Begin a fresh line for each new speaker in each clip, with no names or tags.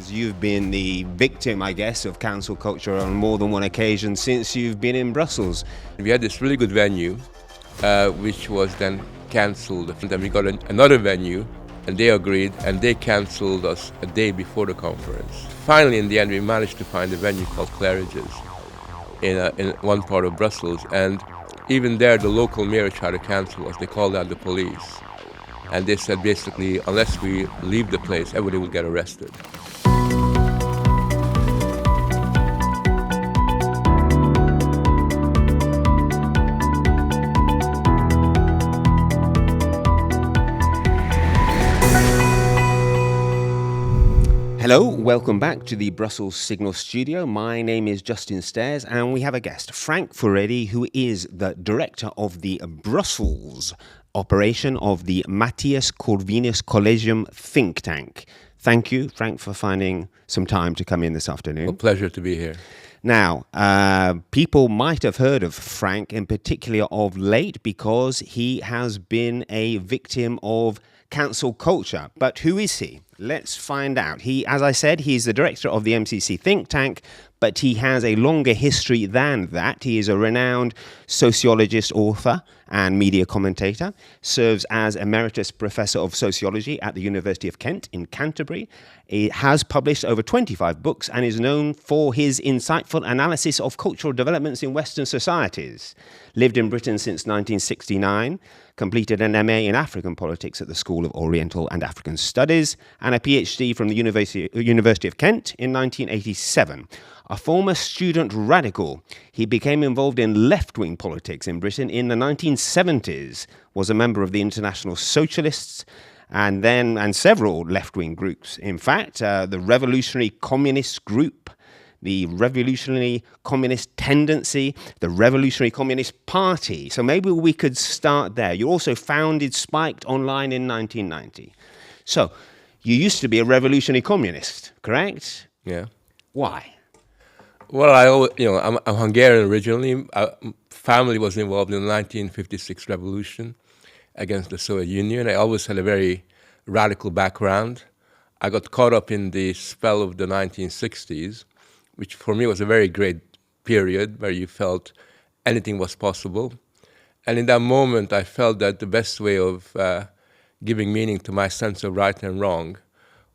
because you've been the victim, I guess, of cancel culture on more than one occasion since you've been in Brussels.
We had this really good venue, which was then cancelled. And then we got another venue, and they agreed, and they cancelled us a day before the conference. Finally, in the end, we managed to find a venue called Claridge's in one part of Brussels, and even there, the local mayor tried to cancel us. They called out the police, and they said basically, unless we leave the place, everybody will get arrested.
Hello, welcome back to the Brussels Signal Studio. My name is Justin Stairs, and we have a guest, Frank Furedi, who is the director of the Brussels operation of the Matthias Corvinus Collegium think tank. Thank you, Frank, for finding some time to come in this afternoon.
A pleasure to be here.
Now, people might have heard of Frank, in particular of late, because he has been a victim of cancel culture. But who is he? Let's find out. He, as I said, he's the director of the MCC think tank, but he has a longer history than that. He is a renowned sociologist, author, and media commentator, serves as Emeritus Professor of Sociology at the University of Kent in Canterbury. He has published over 25 books and is known for his insightful analysis of cultural developments in Western societies. Lived in Britain since 1969, completed an MA in African politics at the School of Oriental and African Studies, and a PhD from the University of Kent in 1987. A former student radical, he became involved in left-wing politics in Britain in the 1970s, was a member of the International Socialists, and several left-wing groups. In fact, the Revolutionary Communist Group, the Revolutionary Communist Tendency, the Revolutionary Communist Party. So maybe we could start there. You also founded Spiked Online in 1990. So you used to be a revolutionary communist, correct?
Yeah.
Why?
Well, I'm Hungarian originally. Family was involved in the 1956 revolution against the Soviet Union. I always had a very radical background. I got caught up in the spell of the 1960s, which for me was a very great period where you felt anything was possible. And in that moment, I felt that the best way of giving meaning to my sense of right and wrong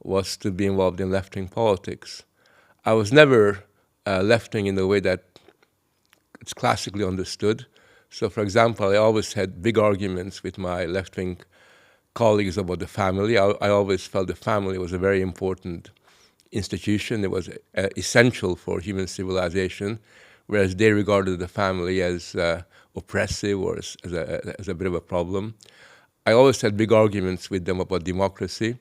was to be involved in left-wing politics. I was never left-wing in the way that it's classically understood. So, for example, I always had big arguments with my left-wing colleagues about the family. I always felt the family was a very important institution. It was essential for human civilization, whereas they regarded the family as oppressive or as a bit of a problem. I always had big arguments with them about democracy,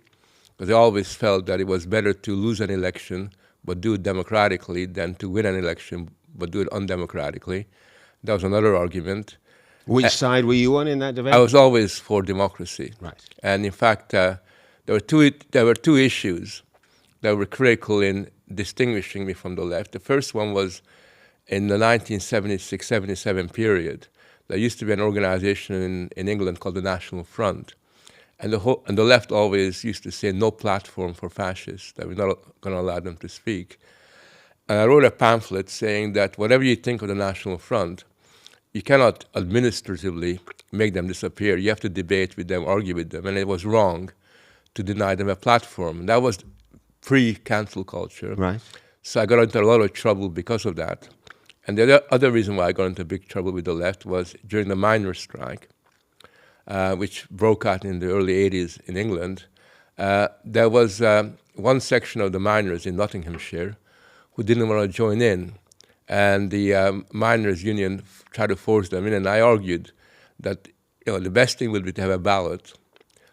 because I always felt that it was better to lose an election but do it democratically than to win an election but do it undemocratically. That was another argument.
Which side were you on in that debate?
I was always for democracy.
Right.
And in fact, there were two issues that were critical in distinguishing me from the left. The first one was in the 1976-77 period. There used to be an organization in England called the National Front. And the left always used to say no platform for fascists, that we're not going to allow them to speak. And I wrote a pamphlet saying that whatever you think of the National Front, you cannot administratively make them disappear. You have to debate with them, argue with them. And it was wrong to deny them a platform. And that was pre-cancel culture.
Right.
So I got into a lot of trouble because of that. And the other reason why I got into big trouble with the left was during the miners' strike, which broke out in the early 80s in England. There was one section of the miners in Nottinghamshire who didn't want to join in. And the miners' union tried to force them in. And I argued that the best thing would be to have a ballot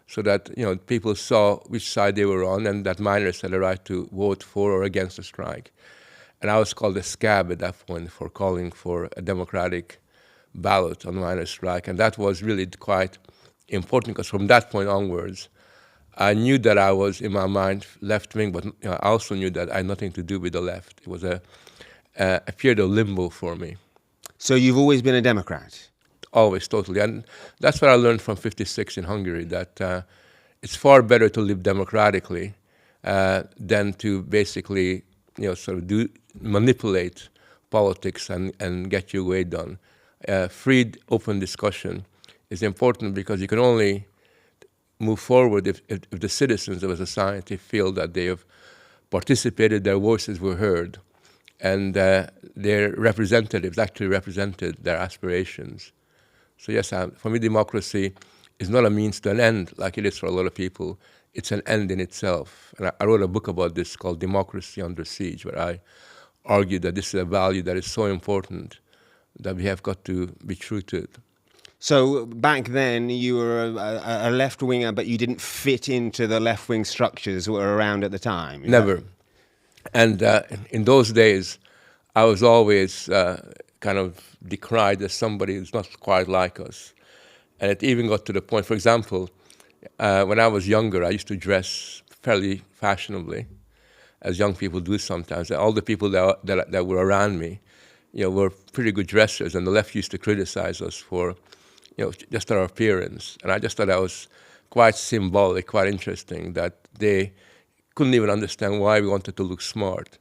so that people saw which side they were on, and that miners had a right to vote for or against the strike. And I was called a scab at that point for calling for a democratic ballot on the miners' strike. And that was really quite important, because from that point onwards, I knew that I was, in my mind, left-wing, but I also knew that I had nothing to do with the left. It was a period of limbo for me.
So you've always been a Democrat?
Always, totally. And that's what I learned from 56 in Hungary, that it's far better to live democratically than to basically, sort of manipulate politics and get your way done. Free, open discussion is important because you can only move forward if the citizens of a society feel that they have participated, their voices were heard, and their representatives actually represented their aspirations. So yes, for me, democracy is not a means to an end like it is for a lot of people. It's an end in itself. And I wrote a book about this called Democracy Under Siege, where I argue that this is a value that is so important that we have got to be true to it.
So back then you were a left-winger, but you didn't fit into the left-wing structures that were around at the time?
Never. And in those days, I was always kind of decried as somebody who's not quite like us. And it even got to the point, for example, when I was younger, I used to dress fairly fashionably, as young people do sometimes. And all the people that were around me, were pretty good dressers, and the left used to criticize us for, just our appearance. And I just thought that was quite symbolic, quite interesting, that they couldn't even understand why we wanted to look smart.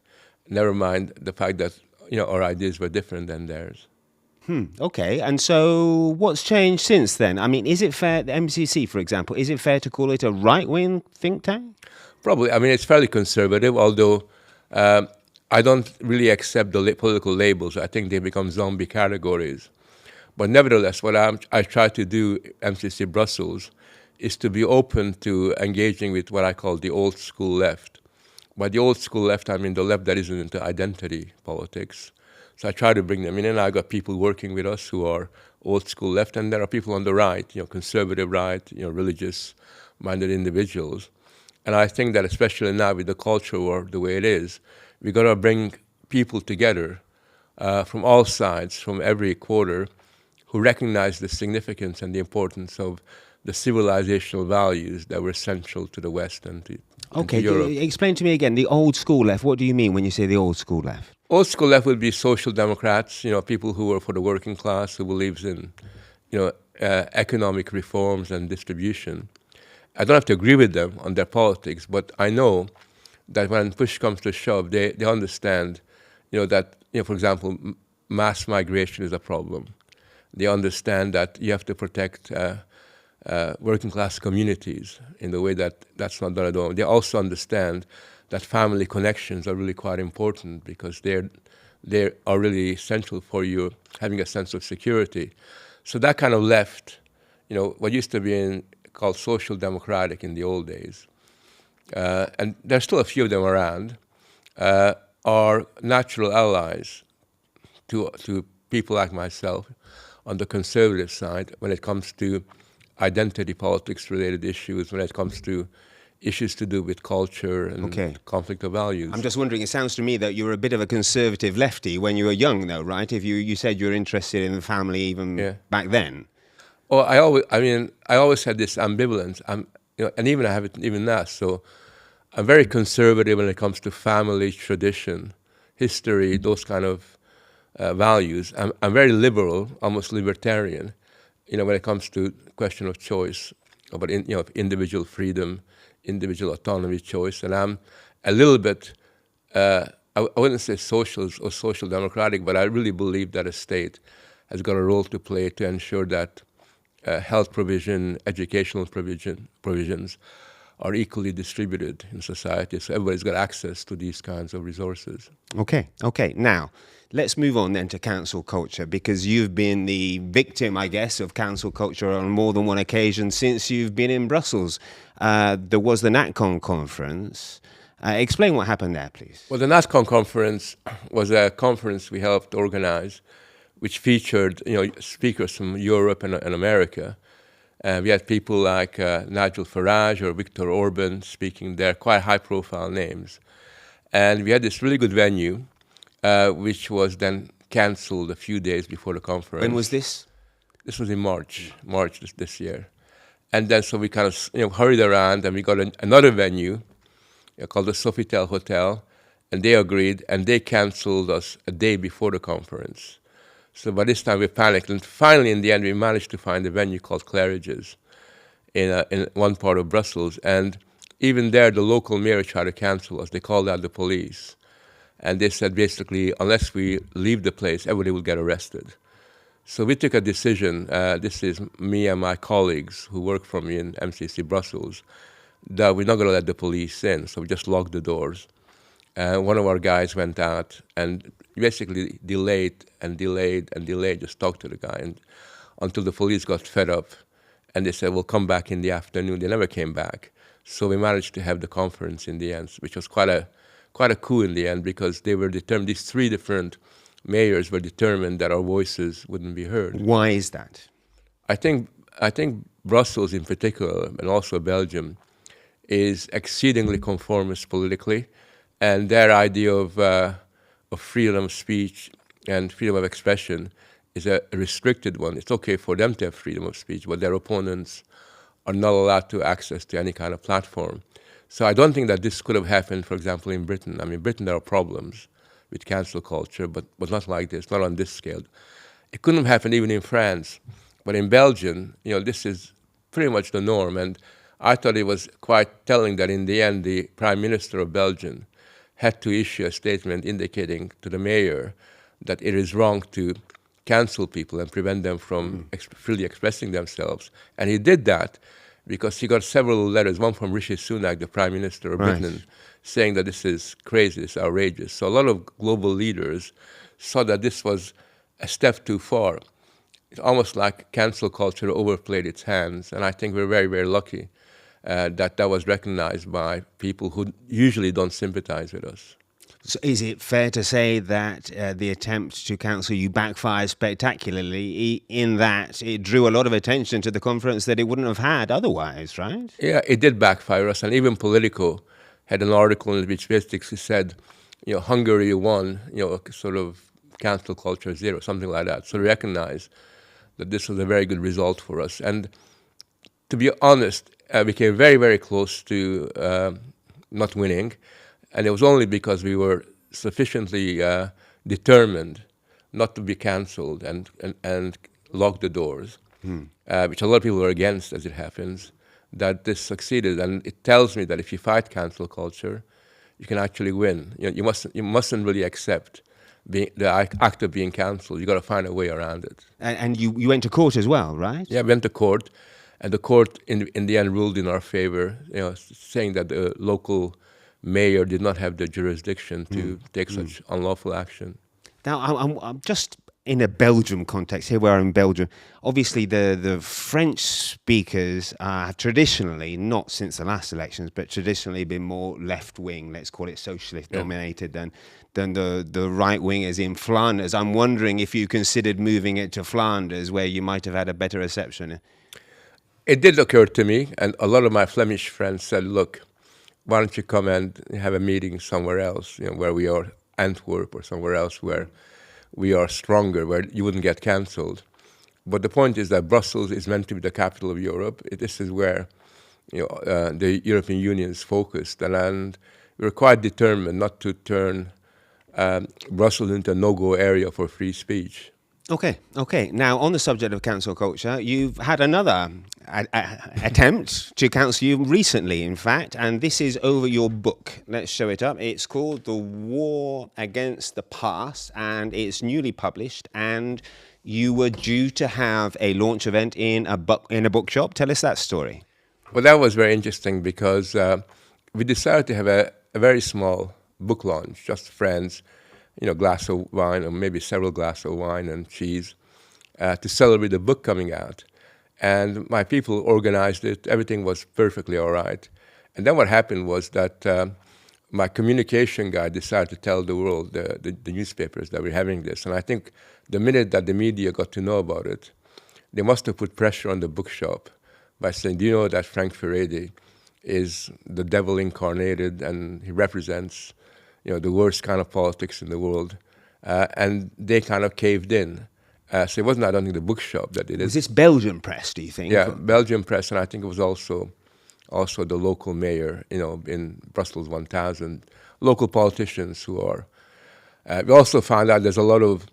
Never mind the fact that, our ideas were different than theirs.
Okay, and so what's changed since then? I mean, is it fair, the MCC, for example, is it fair to call it a right-wing think tank?
Probably. I mean, it's fairly conservative, although I don't really accept the political labels. I think they become zombie categories. But nevertheless, what I try to do, MCC Brussels, is to be open to engaging with what I call the old school left. By the old school left, I mean the left that isn't into identity politics. So I try to bring them in, and I got people working with us who are old school left, and there are people on the right, conservative right, religious-minded individuals. And I think that especially now with the culture war the way it is, we got to bring people together from all sides, from every quarter, who recognize the significance and the importance of the civilizational values that were central to the West and to Europe.
Explain to me again, the old school left. What do you mean when you say the old school left?
Old school left would be social democrats, people who are for the working class, who believes in, economic reforms and distribution. I don't have to agree with them on their politics, but I know that when push comes to shove, they understand, that, for example, mass migration is a problem. They understand that you have to protect working class communities in the way that's not done at all. They also understand that family connections are really quite important because they are really essential for you having a sense of security. So that kind of left, what used to be called social democratic in the old days, and there's still a few of them around, are natural allies to people like myself on the conservative side when it comes to identity politics related issues, when it comes to issues to do with culture and conflict of values.
I'm just wondering, it sounds to me that you were a bit of a conservative lefty when you were young, though, right? If you said you were interested in the family even back then.
Oh, I always had this ambivalence, and even I have it even now. So I'm very conservative when it comes to family, tradition, history, those kind of values. I'm very liberal, almost libertarian, when it comes to question of choice, about individual freedom, individual autonomy, choice. And I'm a little bit, I wouldn't say socialist or social democratic, but I really believe that a state has got a role to play to ensure that health provision, educational provisions are equally distributed in society, so everybody's got access to these kinds of resources.
Okay. Now, let's move on then to cancel culture, because you've been the victim, I guess, of cancel culture on more than one occasion since you've been in Brussels. There was the NatCon conference. Explain what happened there, please.
Well, the NatCon conference was a conference we helped organize, which featured speakers from Europe and America. We had people like Nigel Farage or Viktor Orban speaking there, quite high-profile names. And we had this really good venue, which was then cancelled a few days before the conference.
When was this?
This was in March this year. And then so we kind of hurried around, and we got another venue called the Sofitel Hotel, and they agreed, and they cancelled us a day before the conference. So by this time we panicked, and finally in the end we managed to find a venue called Claridge's in one part of Brussels. And even there, the local mayor tried to cancel us. They called out the police. And they said, basically, unless we leave the place, everybody will get arrested. So we took a decision, this is me and my colleagues who work for me in MCC Brussels, that we're not going to let the police in. So we just locked the doors. One of our guys went out and basically delayed, just talked to the guy until the police got fed up. And they said, we'll come back in the afternoon. They never came back. So we managed to have the conference in the end, which was quite a coup in the end, because they were determined, these three different mayors were determined that our voices wouldn't be heard.
Why is that?
I think Brussels in particular, and also Belgium, is exceedingly conformist politically, and their idea of freedom of speech and freedom of expression is a restricted one. It's okay for them to have freedom of speech, but their opponents are not allowed to access to any kind of platform. So I don't think that this could have happened, for example, in Britain. I mean, Britain, there are problems with cancel culture, but not like this, not on this scale. It couldn't have happened even in France. But in Belgium, this is pretty much the norm. And I thought it was quite telling that in the end, the Prime Minister of Belgium had to issue a statement indicating to the mayor that it is wrong to cancel people and prevent them from freely expressing themselves. And he did that because he got several letters, one from Rishi Sunak, the Prime Minister of Britain, saying that this is crazy, this is outrageous. So a lot of global leaders saw that this was a step too far. It's almost like cancel culture overplayed its hands, and I think we're very, very lucky that was recognized by people who usually don't sympathize with us.
So is it fair to say that the attempt to cancel you backfired spectacularly in that it drew a lot of attention to the conference that it wouldn't have had otherwise, right?
Yeah, it did backfire us, and even Politico had an article in which basically said, Hungary won, sort of cancel culture zero, something like that. So we recognize that this was a very good result for us. And to be honest, we came very, very close to not winning. And it was only because we were sufficiently determined not to be cancelled and lock the doors, which a lot of people were against, as it happens, that this succeeded. And it tells me that if you fight cancel culture, you can actually win. You mustn't really accept the act of being cancelled. You got to find a way around it.
And you went to court as well, right?
Yeah, we went to court, and the court in the end ruled in our favor, saying that the local mayor did not have the jurisdiction to take such unlawful action.
Now, I'm just in a Belgium context, here we are in Belgium. Obviously, the French speakers have traditionally, not since the last elections, but traditionally been more left-wing, let's call it socialist-dominated, than the right-wingers in Flanders. I'm wondering if you considered moving it to Flanders, where you might have had a better reception.
It did occur to me, and a lot of my Flemish friends said, look, why don't you come and have a meeting somewhere else, where we are, Antwerp or somewhere else where we are stronger, where you wouldn't get cancelled. But the point is that Brussels is meant to be the capital of Europe. This is where the European Union is focused, and we're quite determined not to turn Brussels into a no-go area for free speech.
Okay. Now, on the subject of cancel culture, you've had another attempt to cancel you recently, in fact, and this is over your book. Let's show it up. It's called The War Against the Past, and it's newly published, and you were due to have a launch event in a bookshop. Tell us that story.
Well, that was very interesting because we decided to have a very small book launch, just friends, glass of wine or maybe several glasses of wine and cheese to celebrate the book coming out. And my people organized it. Everything was perfectly all right. And then what happened was that my communication guy decided to tell the world, the newspapers, that we're having this. And I think the minute that the media got to know about it, they must have put pressure on the bookshop by saying, do you know that Frank Furedi is the devil incarnated and he represents the worst kind of politics in the world, and they kind of caved in. So it wasn't, I don't think, the bookshop that did it.
Was this Belgian press, do you think?
Yeah, Belgian press, and I think it was also the local mayor, in Brussels 1000, local politicians who are. We also found out there's a lot of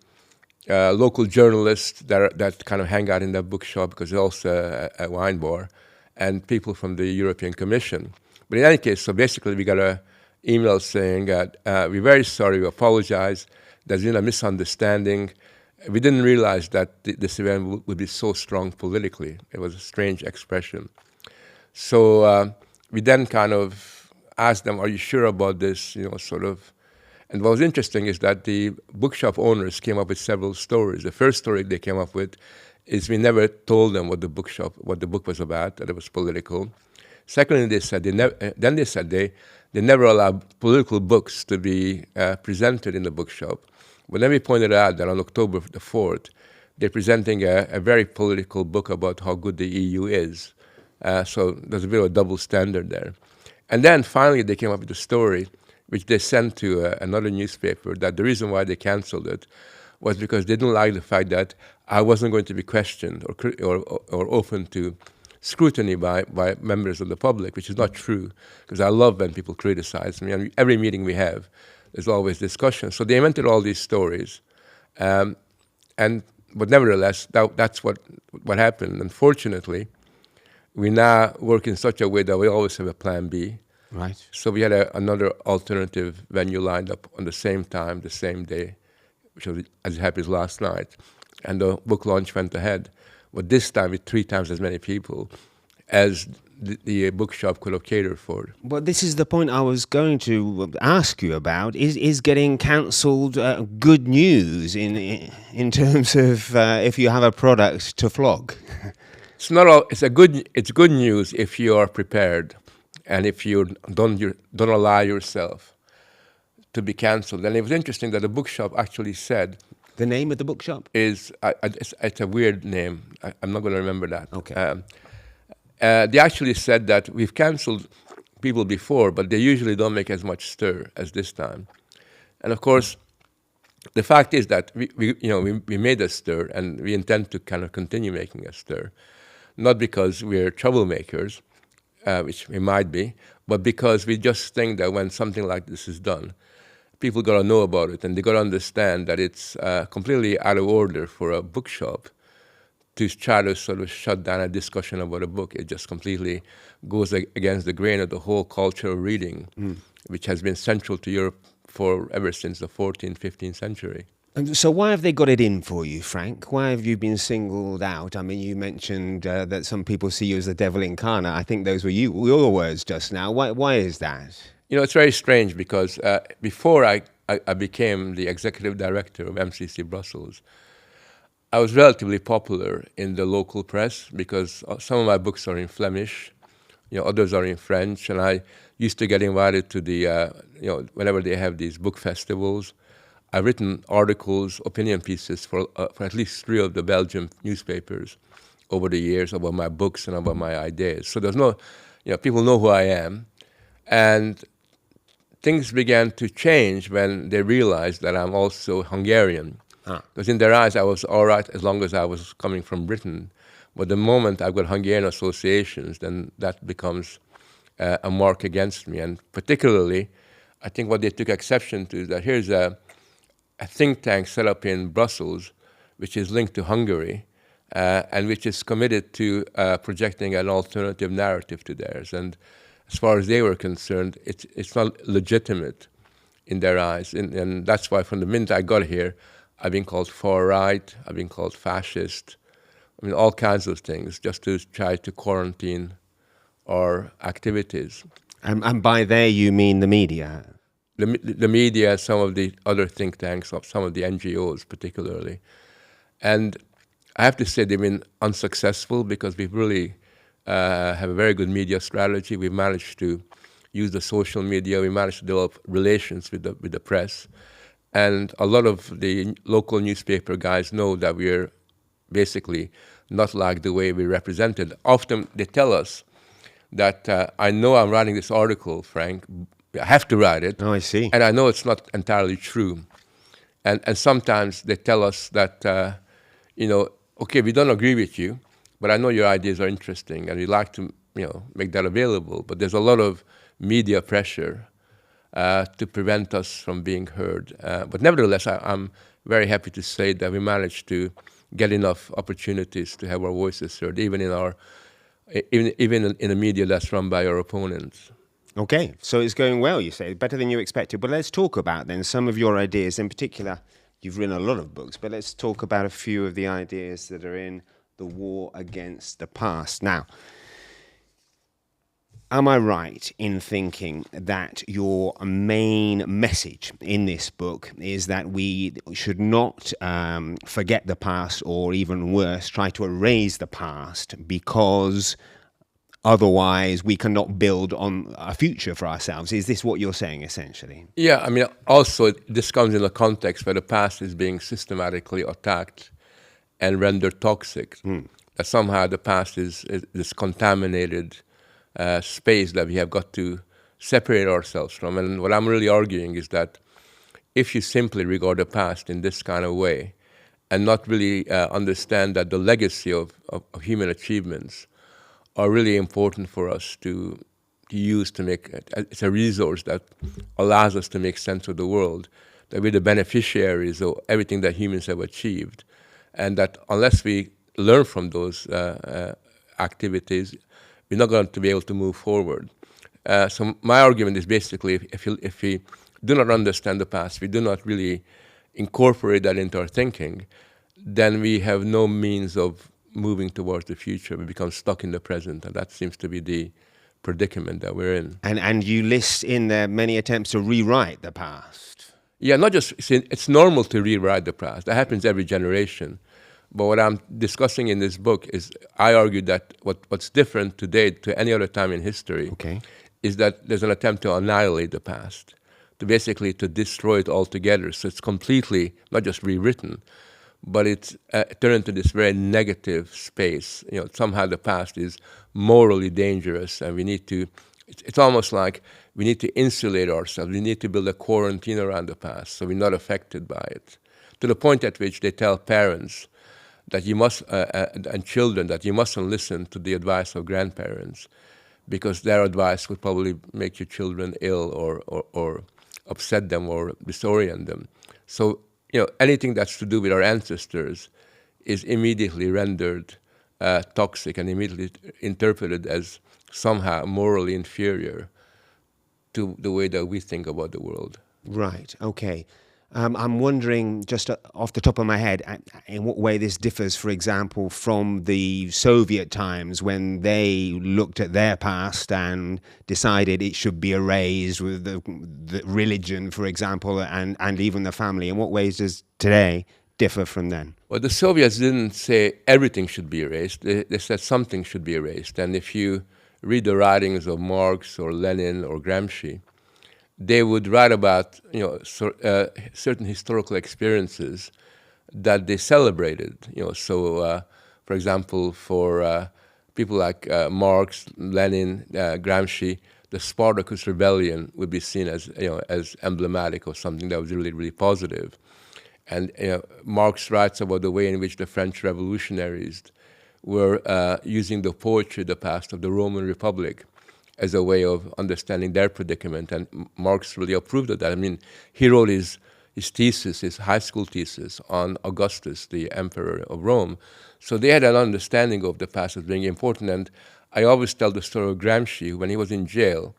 local journalists that kind of hang out in that bookshop because it's also a wine bar, and people from the European Commission. But in any case, so basically we got a email saying that we're very sorry, we apologize, there's been a misunderstanding. We didn't realize that this event would be so strong politically. It was a strange expression. So we then kind of asked them, are you sure about this, sort of. And what was interesting is that the bookshop owners came up with several stories. The first story they came up with is we never told them what the book was about, that it was political. Secondly, they said they never allowed political books to be presented in the bookshop. But then we pointed out that on October the 4th, they're presenting a very political book about how good the EU is. So there's a bit of a double standard there. And then finally they came up with a story which they sent to another newspaper, that the reason why they canceled it was because they didn't like the fact that I wasn't going to be questioned or open to scrutiny by members of the public, which is not true, because I love when people criticize me. And every meeting we have, there's always discussion. So they invented all these stories. But nevertheless, that's what happened. Unfortunately, we now work in such a way that we always have a plan B.
Right.
So we had another alternative venue lined up on the same time, the same day, which was, as it happens, last night. And the book launch went ahead. But this time with 3 times as many people as the bookshop could have catered for.
Well, this is the point I was going to ask you about. Is getting cancelled good news in terms of if you have a product to flog?
It's good news if you are prepared and if you don't allow yourself to be cancelled. And it was interesting that the bookshop actually said,
the name of the bookshop
is it's a weird name. I'm not going to remember that.
Okay.
They actually said that we've cancelled people before, but they usually don't make as much stir as this time. And of course, the fact is that we made a stir, and we intend to kind of continue making a stir, not because we're troublemakers, which we might be, but because we just think that when something like this is done, people got to know about it, and they got to understand that it's completely out of order for a bookshop to try to sort of shut down a discussion about a book. It just completely goes against the grain of the whole culture of reading, which has been central to Europe ever since the 14th, 15th century.
And so why have they got it in for you, Frank? Why have you been singled out? I mean, you mentioned that some people see you as the devil incarnate. I think those were your words just now. Why is that?
It's very strange because before I became the executive director of MCC Brussels, I was relatively popular in the local press because some of my books are in Flemish, others are in French, and I used to get invited to the, whenever they have these book festivals. I've written articles, opinion pieces for at least 3 of the Belgian newspapers over the years about my books and about my ideas. So there's no, people know who I am. And things began to change when they realized that I'm also Hungarian. Because in their eyes, I was all right as long as I was coming from Britain. But the moment I've got Hungarian associations, then that becomes a mark against me. And particularly, I think what they took exception to is that here's a think tank set up in Brussels, which is linked to Hungary, and which is committed to projecting an alternative narrative to theirs. And as far as they were concerned, it's not legitimate in their eyes. And that's why from the minute I got here, I've been called far right, I've been called fascist, all kinds of things, just to try to quarantine our activities.
And by there you mean the media?
The media, some of the other think tanks, some of the NGOs particularly. And I have to say they've been unsuccessful because we've really have a very good media strategy. We've managed to use the social media, we managed to develop relations with the press. And a lot of the local newspaper guys know that we're basically not like the way we're represented. Often they tell us that I know I'm writing this article, Frank, I have to write it.
Oh, I see.
And I know it's not entirely true. And sometimes they tell us that, okay, we don't agree with you, but I know your ideas are interesting and we'd like to, make that available. But there's a lot of media pressure to prevent us from being heard. But nevertheless, I'm very happy to say that we managed to get enough opportunities to have our voices heard, even in a media that's run by our opponents.
Okay, so it's going well, you say, better than you expected. But let's talk about then some of your ideas. In particular, you've written a lot of books, but let's talk about a few of the ideas that are in The War Against the Past. Now, am I right in thinking that your main message in this book is that we should not forget the past, or even worse, try to erase the past, because otherwise we cannot build on a future for ourselves? Is this what you're saying, essentially?
Yeah, I mean, also this comes in a context where the past is being systematically attacked and rendered toxic. That somehow the past is this contaminated space that we have got to separate ourselves from. And what I'm really arguing is that if you simply regard the past in this kind of way and not really understand that the legacy of human achievements are really important for us to use to make it's a resource that allows us to make sense of the world, that we're the beneficiaries of everything that humans have achieved, and that unless we learn from those activities, we're not going to be able to move forward. So my argument is basically, if we do not understand the past, we do not really incorporate that into our thinking, then we have no means of moving towards the future. We become stuck in the present, and that seems to be the predicament that we're in.
And you list in there many attempts to rewrite the past.
Yeah, not just, it's normal to rewrite the past. That happens every generation. But what I'm discussing in this book is, I argue that what's different today to any other time in history is that there's an attempt to annihilate the past, to basically to destroy it altogether. So it's completely not just rewritten, but it's turned into this very negative space. You know, somehow the past is morally dangerous, and we need to, it's almost like we need to insulate ourselves. We need to build a quarantine around the past so we're not affected by it. To the point at which they tell parents that you must, and children, that you mustn't listen to the advice of grandparents, because their advice would probably make your children ill or upset them or disorient them. So, you know, anything that's to do with our ancestors is immediately rendered toxic and immediately interpreted as somehow morally inferior to the way that we think about the world.
Right, okay. I'm wondering, just off the top of my head, in what way this differs, for example, from the Soviet times, when they looked at their past and decided it should be erased, with the religion, for example, and even the family. In what ways does today differ from then?
Well, the Soviets didn't say everything should be erased. They said something should be erased. And if you read the writings of Marx or Lenin or Gramsci, they would write about, you know, certain historical experiences that they celebrated. You know, so for example, for people like Marx, Lenin, Gramsci, the Spartacus rebellion would be seen as, you know, as emblematic of something that was really, really positive. And Marx writes about the way in which the French revolutionaries were using the poetry of the past of the Roman Republic as a way of understanding their predicament, and Marx really approved of that. I mean, he wrote his thesis, his high school thesis, on Augustus, the emperor of Rome. So they had an understanding of the past as being important. And I always tell the story of Gramsci. When he was in jail,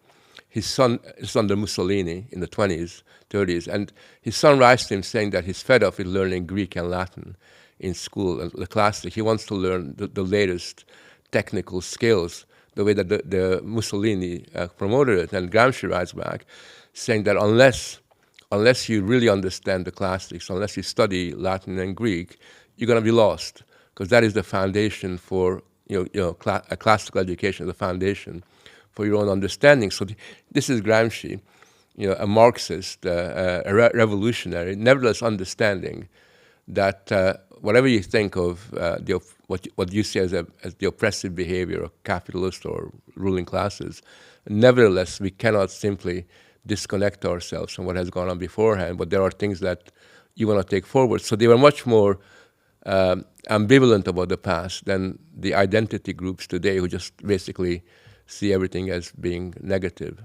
his son is under Mussolini in the 20s, 30s, and his son writes to him saying that he's fed up with learning Greek and Latin in school, and the classic. He wants to learn the latest technical skills, the way that the Mussolini promoted it. And Gramsci writes back saying that unless you really understand the classics, unless you study Latin and Greek, you're going to be lost, because that is the foundation for a classical education, the foundation for your own understanding. So this is Gramsci, a Marxist, a revolutionary, nevertheless understanding that whatever you think of what you see as the oppressive behavior of capitalist or ruling classes, nevertheless we cannot simply disconnect ourselves from what has gone on beforehand, but there are things that you want to take forward. So they were much more ambivalent about the past than the identity groups today, who just basically see everything as being negative.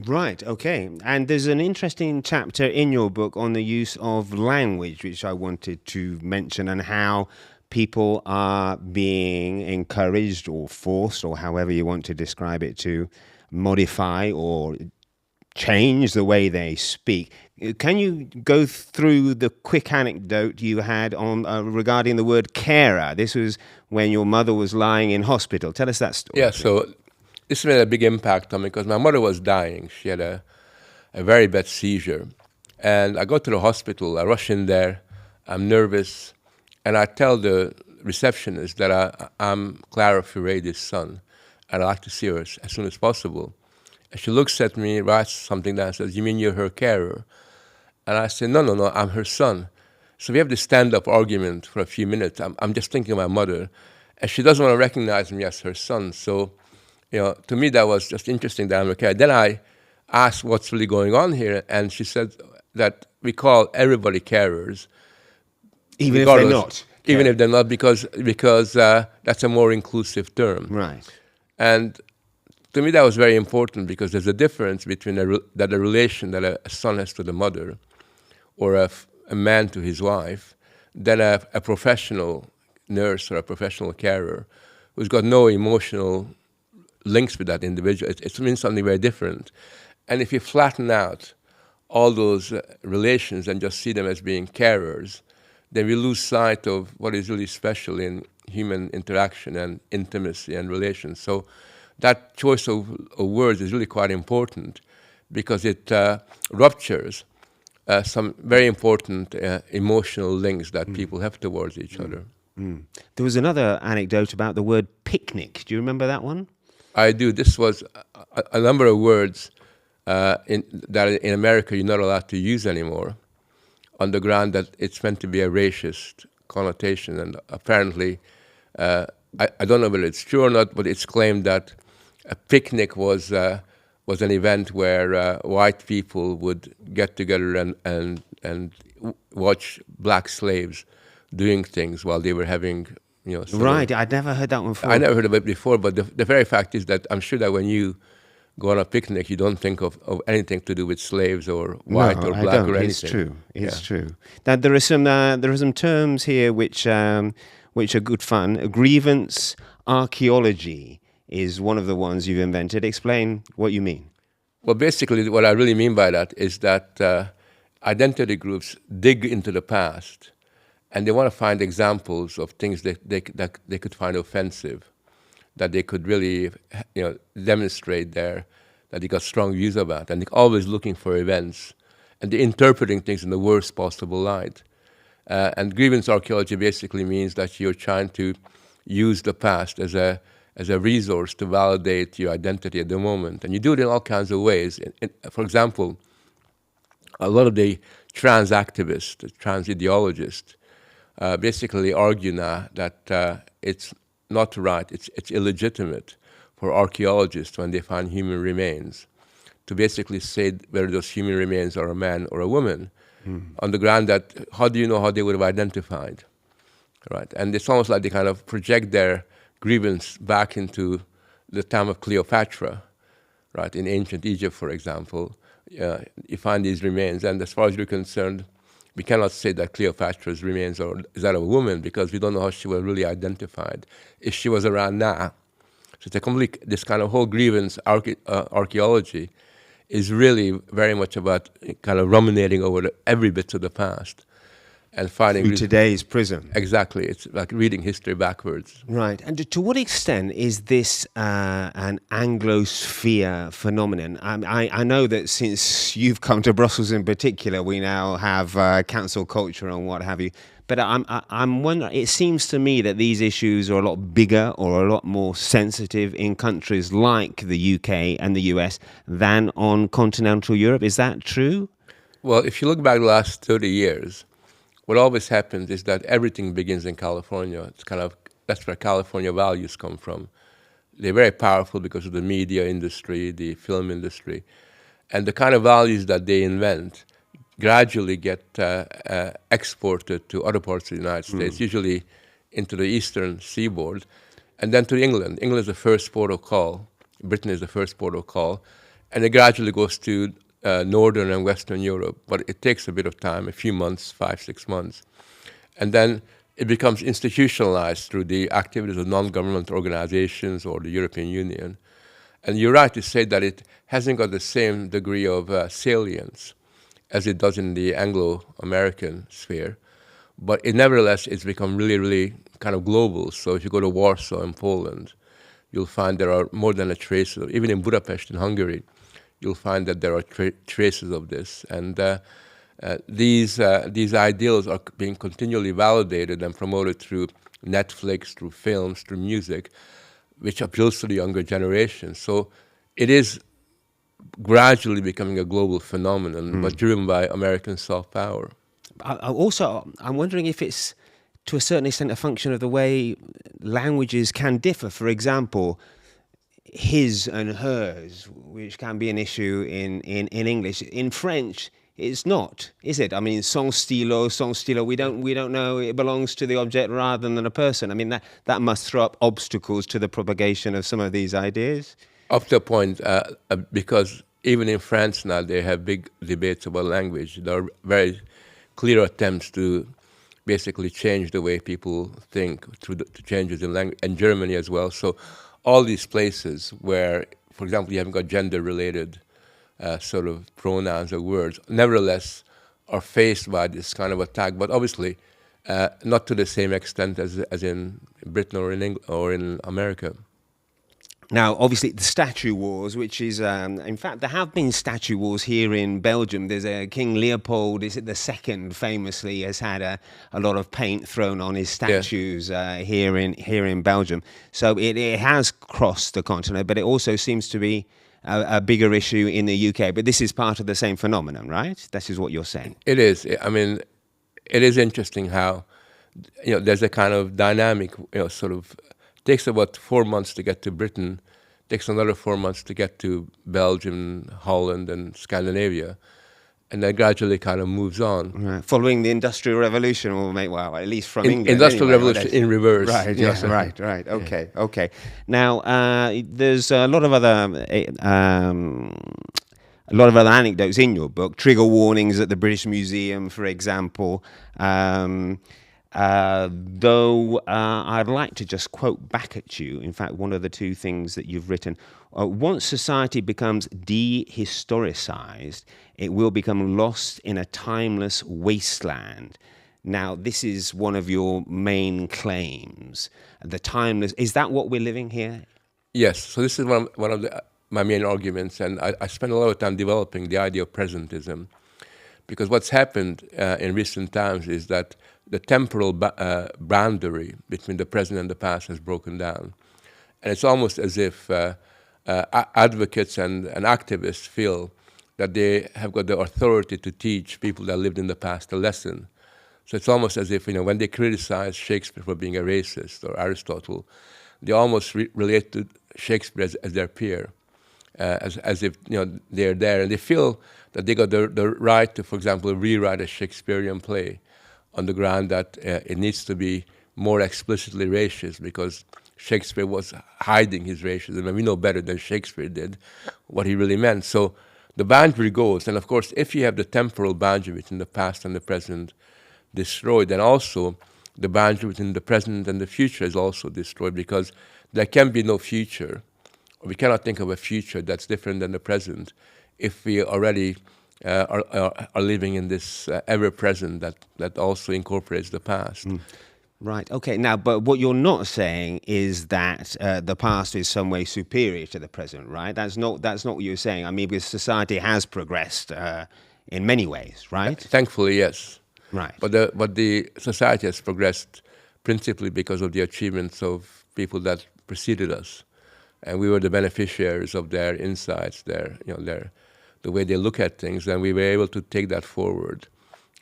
Right, okay. And there's an interesting chapter in your book on the use of language, which I wanted to mention, and how people are being encouraged or forced, or however you want to describe it, to modify or change the way they speak. Can you go through the quick anecdote you had on regarding the word carer? This was when your mother was lying in hospital. Tell us that story.
Yeah, so this made a big impact on me because my mother was dying. She had a very bad seizure. And I go to the hospital, I rush in there, I'm nervous, and I tell the receptionist that I'm Clara Furedi's son, and I'd like to see her as soon as possible. And she looks at me, writes something down, and says, "You mean you're her carer?" And I say, no, I'm her son. So we have this stand-up argument for a few minutes. I'm just thinking of my mother, and she doesn't want to recognize me as her son. So, to me that was just interesting that I'm a carer. Then I asked what's really going on here, and she said that we call everybody carers,
even if they're not.
Even if they're not, because that's a more inclusive term.
Right.
And to me that was very important because there's a difference between a relation that a son has to the mother, or a man to his wife, than a professional nurse or a professional carer who's got no emotional links with that individual. It means something very different. And if you flatten out all those relations and just see them as being carers, then we lose sight of what is really special in human interaction and intimacy and relations. So that choice of words is really quite important because it ruptures some very important emotional links that people have towards each other.
There was another anecdote about the word picnic. Do you remember that one?
I do. This was a number of words that in America you're not allowed to use anymore, on the ground that it's meant to be a racist connotation. And apparently, I don't know whether it's true or not, but it's claimed that a picnic was an event where white people would get together and watch black slaves doing things while they were having,
Right, I'd never heard that one before.
I never heard of it before, but the very fact is that I'm sure that when you go on a picnic, you don't think of anything to do with slaves or white or black or anything.
It's true. It's true. Now there are some terms here which are good fun. Grievance archaeology is one of the ones you've invented. Explain what you mean.
Well, basically, what I really mean by that is that identity groups dig into the past, and they want to find examples of things that they could find offensive, that they could really, demonstrate that they got strong views about, and they're always looking for events, and they're interpreting things in the worst possible light. And grievance archaeology basically means that you're trying to use the past as a resource to validate your identity at the moment, and you do it in all kinds of ways. For example, a lot of the trans activists, the trans ideologists, basically argue now that it's not right, it's illegitimate for archaeologists when they find human remains to basically say whether those human remains are a man or a woman, on the ground that how do you know how they would have identified, right? And it's almost like they kind of project their grievance back into the time of Cleopatra, right? In ancient Egypt, for example, you find these remains, and as far as you're concerned, we cannot say that Cleopatra's remains is that of a woman because we don't know how she was really identified, if she was around now. So it's a complete, this kind of whole grievance archaeology is really very much about kind of ruminating over every bit of the past and finding
through today's prism.
Exactly, it's like reading history backwards.
Right, and to what extent is this an Anglosphere phenomenon? I know that since you've come to Brussels in particular, we now have cancel culture and what have you. But I'm wondering, it seems to me that these issues are a lot bigger or a lot more sensitive in countries like the UK and the US than on continental Europe. Is that true?
Well, if you look back the last 30 years, what always happens is that everything begins in California. It's that's where California values come from. They're very powerful because of the media industry, the film industry, and the kind of values that they invent gradually get exported to other parts of the United States, usually into the eastern seaboard, and then to England. England is the first port of call. Britain is the first port of call, and it gradually goes to Northern and Western Europe, but it takes a bit of time, a few months, 5-6 months. And then it becomes institutionalized through the activities of non-government organizations or the European Union. And you're right to say that it hasn't got the same degree of salience as it does in the Anglo-American sphere. But nevertheless, it's become really, really kind of global. So if you go to Warsaw in Poland, you'll find there are more than a trace of, even in Budapest in Hungary, you'll find that there are traces of this. And these ideals are being continually validated and promoted through Netflix, through films, through music, which appeals to the younger generation. So it is gradually becoming a global phenomenon, but driven by American soft power.
I'm wondering if it's, to a certain extent, a function of the way languages can differ. For example, his and hers, which can be an issue in English. In French, it's not, is it? I mean, son stylo, we don't know, it belongs to the object rather than a person. I mean, that must throw up obstacles to the propagation of some of these ideas.
Up to a point, because even in France now, they have big debates about language. There are very clear attempts to basically change the way people think through the changes in language, and Germany as well. So all these places where, for example, you haven't got gender-related sort of pronouns or words, nevertheless are faced by this kind of attack, but obviously not to the same extent as in Britain or in America.
Now, obviously, the statue wars, which is, in fact, there have been statue wars here in Belgium. There's a King Leopold, is it the second, famously has had a lot of paint thrown on his statues here in Belgium. So it has crossed the continent, but it also seems to be a bigger issue in the UK. But this is part of the same phenomenon, right? This is what you're saying.
It is. I mean, it is interesting how, there's a kind of dynamic, sort of. Takes about 4 months to get to Britain, takes another 4 months to get to Belgium, Holland, and Scandinavia, and then gradually kind of moves on.
Right. Following the Industrial Revolution, well, at least from England.
Industrial
anyway,
Revolution in reverse.
Right, yes, right. Okay. Now, there's a lot of other anecdotes in your book, trigger warnings at the British Museum, for example. Though I'd like to just quote back at you, in fact, one of the two things that you've written. Once society becomes dehistoricized, it will become lost in a timeless wasteland. Now, this is one of your main claims. The timeless, is that what we're living here?
Yes, so this is one of my main arguments, and I spent a lot of time developing the idea of presentism, because what's happened in recent times is that the temporal boundary between the present and the past has broken down. And it's almost as if advocates and activists feel that they have got the authority to teach people that lived in the past a lesson. So it's almost as if, when they criticize Shakespeare for being a racist or Aristotle, they almost relate to Shakespeare as their peer, as if, they're there. And they feel that they got the right to, for example, rewrite a Shakespearean play on the ground that it needs to be more explicitly racist, because Shakespeare was hiding his racism, and we know better than Shakespeare did what he really meant. So the boundary goes, and of course, if you have the temporal boundary between the past and the present destroyed, then also the boundary between the present and the future is also destroyed, because there can be no future, or we cannot think of a future that's different than the present if we already are living in this ever-present that also incorporates the past.
Right. Okay. Now, but what you're not saying is that the past is some way superior to the present, right? That's not what you're saying. I mean, because society has progressed in many ways, right?
Thankfully, yes.
Right.
But the society has progressed principally because of the achievements of people that preceded us, and we were the beneficiaries of their insights, the way they look at things, and we were able to take that forward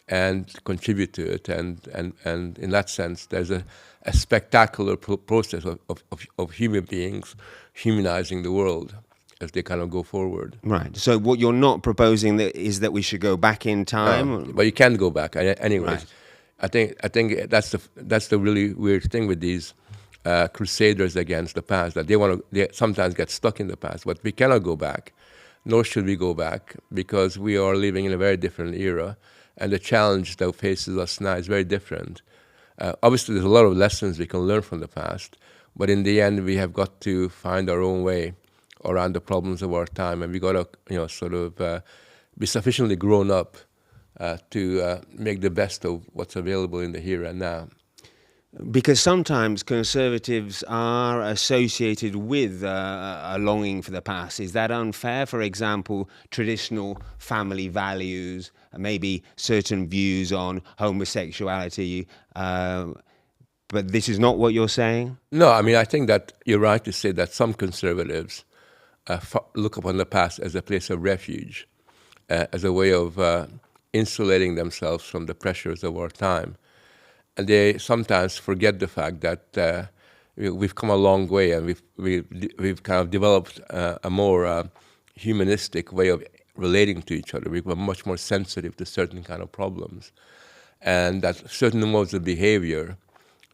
and contribute to it. And in that sense, there's a spectacular process of human beings humanizing the world as they kind of go forward.
Right. So what you're not proposing is that we should go back in time?
But you can go back. Anyways,
Right.
I think that's the really weird thing with these crusaders against the past, that they sometimes get stuck in the past, but we cannot go back. Nor should we go back, because we are living in a very different era, and the challenge that faces us now is very different. Obviously, there's a lot of lessons we can learn from the past, but in the end, we have got to find our own way around the problems of our time, and we got to, sort of be sufficiently grown up to make the best of what's available in the here and now.
Because sometimes conservatives are associated with a longing for the past. Is that unfair? For example, traditional family values, maybe certain views on homosexuality, but this is not what you're saying?
No, I mean, I think that you're right to say that some conservatives look upon the past as a place of refuge, as a way of insulating themselves from the pressures of our time. And they sometimes forget the fact that we've come a long way, and we've kind of developed a more humanistic way of relating to each other. We're much more sensitive to certain kind of problems, and that certain modes of behavior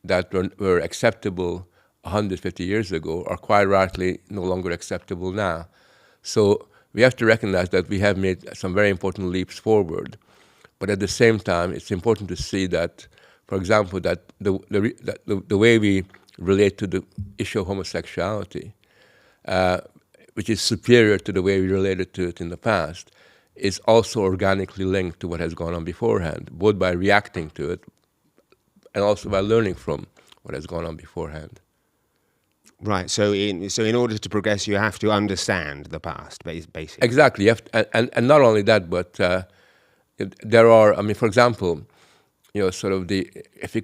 that were acceptable 150 years ago are quite rightly no longer acceptable now. So we have to recognize that we have made some very important leaps forward, but at the same time, it's important to see that, for example, that the way we relate to the issue of homosexuality, which is superior to the way we related to it in the past, is also organically linked to what has gone on beforehand, both by reacting to it and also by learning from what has gone on beforehand.
Right. So in order to progress, you have to understand the past, basically.
Exactly. You have to, and not only that, but there are. I mean, for example, sort of if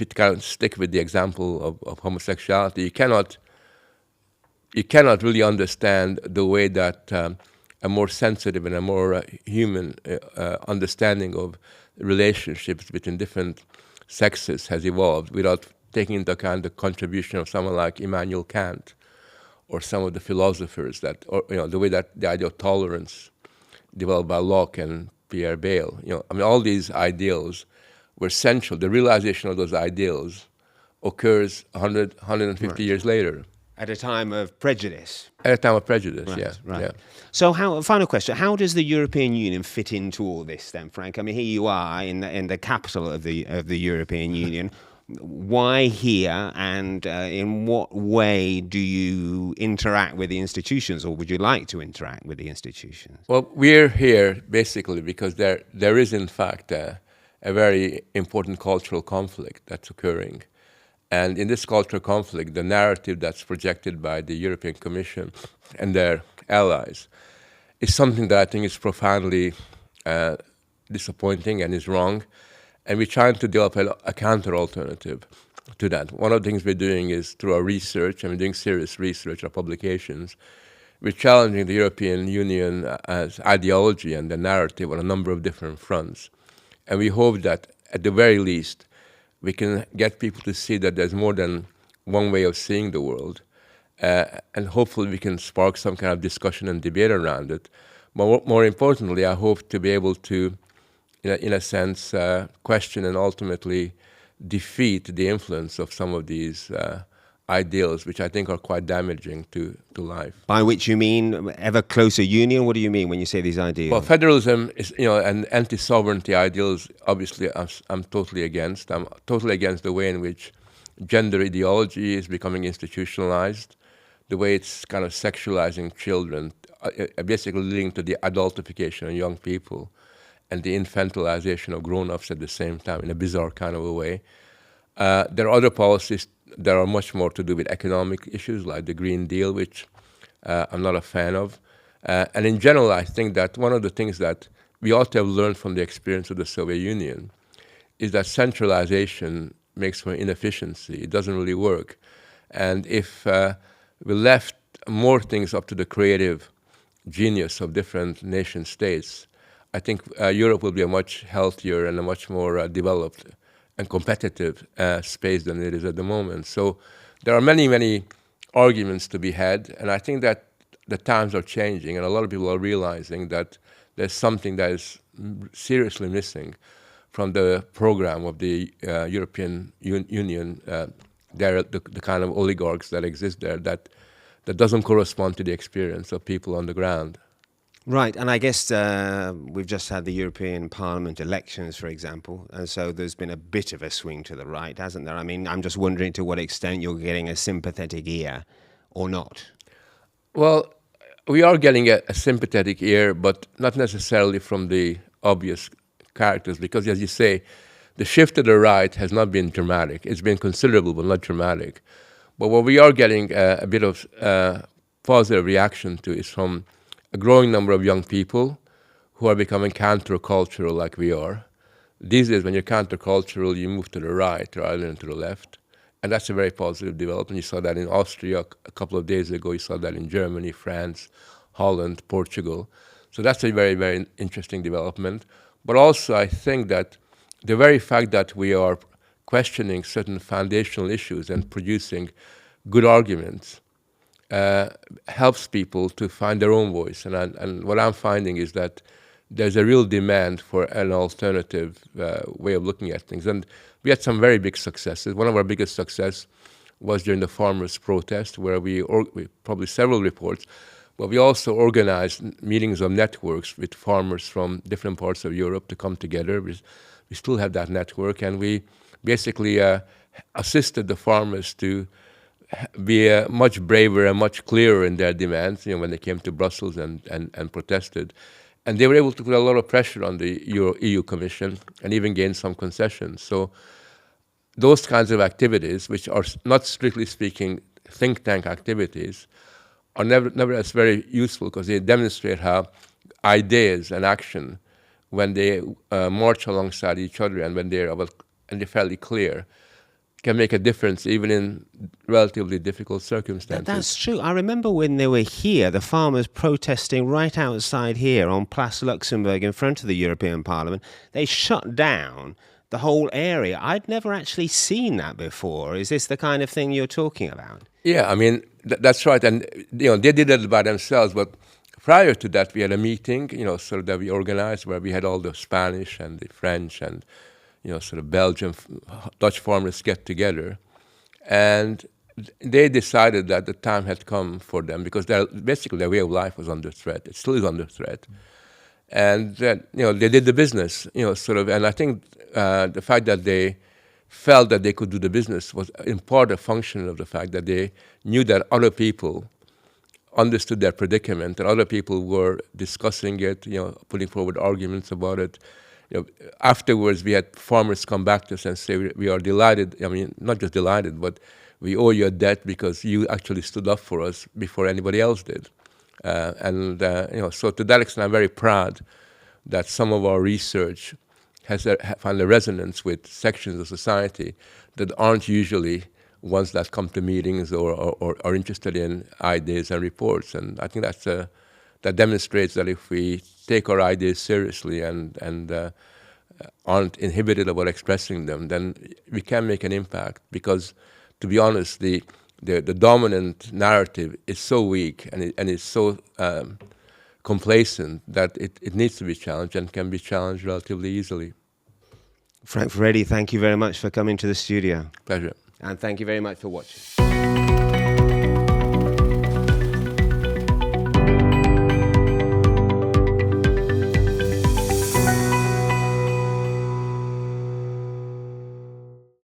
it can stick with the example of homosexuality, you cannot really understand the way that a more sensitive and a more human understanding of relationships between different sexes has evolved without taking into account the contribution of someone like Immanuel Kant or some of the philosophers that, or the way that the idea of tolerance developed by Locke and Pierre Bayle. I mean, all these ideals were central. The realization of those ideals occurs 150
Right.
years later.
At a time of prejudice.
At a time of prejudice,
Right,
yeah.
right.
Yeah.
So, final question: how does the European Union fit into all this, then, Frank? I mean, here you are in the capital of the European Union. Why here, and in what way do you interact with the institutions, or would you like to interact with the institutions?
Well, we're here basically because there is, in fact, a very important cultural conflict that's occurring. And in this cultural conflict, the narrative that's projected by the European Commission and their allies is something that I think is profoundly disappointing and is wrong. And we're trying to develop a counter-alternative to that. One of the things we're doing is through our research, and we're doing serious research, our publications, we're challenging the European Union as ideology and the narrative on a number of different fronts. And we hope that, at the very least, we can get people to see that there's more than one way of seeing the world. And hopefully we can spark some kind of discussion and debate around it. But more importantly, I hope to be able to, in a sense, question and ultimately defeat the influence of some of these ideals, which I think are quite damaging to life.
By which you mean ever closer union? What do you mean when you say these ideals?
Well, federalism is, and anti-sovereignty ideals, obviously, I'm totally against. I'm totally against the way in which gender ideology is becoming institutionalized, the way it's kind of sexualizing children, basically leading to the adultification of young people and the infantilization of grown-ups at the same time in a bizarre kind of a way. There are other policies that are much more to do with economic issues like the Green Deal, which I'm not a fan of. And in general, I think that one of the things that we ought to have learned from the experience of the Soviet Union is that centralization makes for inefficiency. It doesn't really work. And if we left more things up to the creative genius of different nation states, I think Europe will be a much healthier and a much more developed and competitive space than it is at the moment. So there are many, many arguments to be had, and I think that the times are changing, and a lot of people are realizing that there's something that is seriously missing from the program of the European Union. There are the kind of oligarchs that exist there that doesn't correspond to the experience of people on the ground.
Right, and I guess we've just had the European Parliament elections, for example, and so there's been a bit of a swing to the right, hasn't there? I mean, I'm just wondering to what extent you're getting a sympathetic ear or not.
Well, we are getting a sympathetic ear, but not necessarily from the obvious characters, because as you say, the shift to the right has not been dramatic. It's been considerable, but not dramatic. But what we are getting a bit of positive reaction to is from a growing number of young people who are becoming countercultural like we are. These days, when you're countercultural, you move to the right rather than to the left. And that's a very positive development. You saw that in Austria a couple of days ago. You saw that in Germany, France, Holland, Portugal. So that's a very, very interesting development. But also, I think that the very fact that we are questioning certain foundational issues and producing good arguments helps people to find their own voice. And what I'm finding is that there's a real demand for an alternative way of looking at things. And we had some very big successes. One of our biggest success was during the farmers' protest, where we published several reports, but we also organized meetings of networks with farmers from different parts of Europe to come together. We still have that network, and we basically assisted the farmers to be much braver and much clearer in their demands, when they came to Brussels and protested. And they were able to put a lot of pressure on the EU Commission and even gain some concessions. So those kinds of activities, which are not strictly speaking think tank activities, are never as very useful, because they demonstrate how ideas and action, when they march alongside each other and when they're fairly clear, can make a difference even in relatively difficult circumstances.
That's true. I remember when they were here, the farmers protesting right outside here on Place Luxembourg in front of the European Parliament. They shut down the whole area. I'd never actually seen that before. Is this the kind of thing you're talking about?
Yeah, I mean, that's right. And they did it by themselves. But prior to that, we had a meeting, sort of that we organized, where we had all the Spanish and the French and sort of Belgian, Dutch farmers get together, and they decided that the time had come for them, because basically their way of life was under threat. It still is under threat, and they did the business, And I think the fact that they felt that they could do the business was in part a function of the fact that they knew that other people understood their predicament, and other people were discussing it, putting forward arguments about it. Afterwards, we had farmers come back to us and say, we are delighted. I mean, not just delighted, but we owe you a debt because you actually stood up for us before anybody else did. So to that extent, I'm very proud that some of our research has found a resonance with sections of society that aren't usually ones that come to meetings or are interested in ideas and reports. And I think that demonstrates that if we take our ideas seriously and aren't inhibited about expressing them, then we can make an impact. Because, to be honest, the dominant narrative is so weak and it's so complacent that it needs to be challenged, and can be challenged relatively easily.
Frank Furedi, thank you very much for coming to the studio.
Pleasure.
And thank you very much for watching.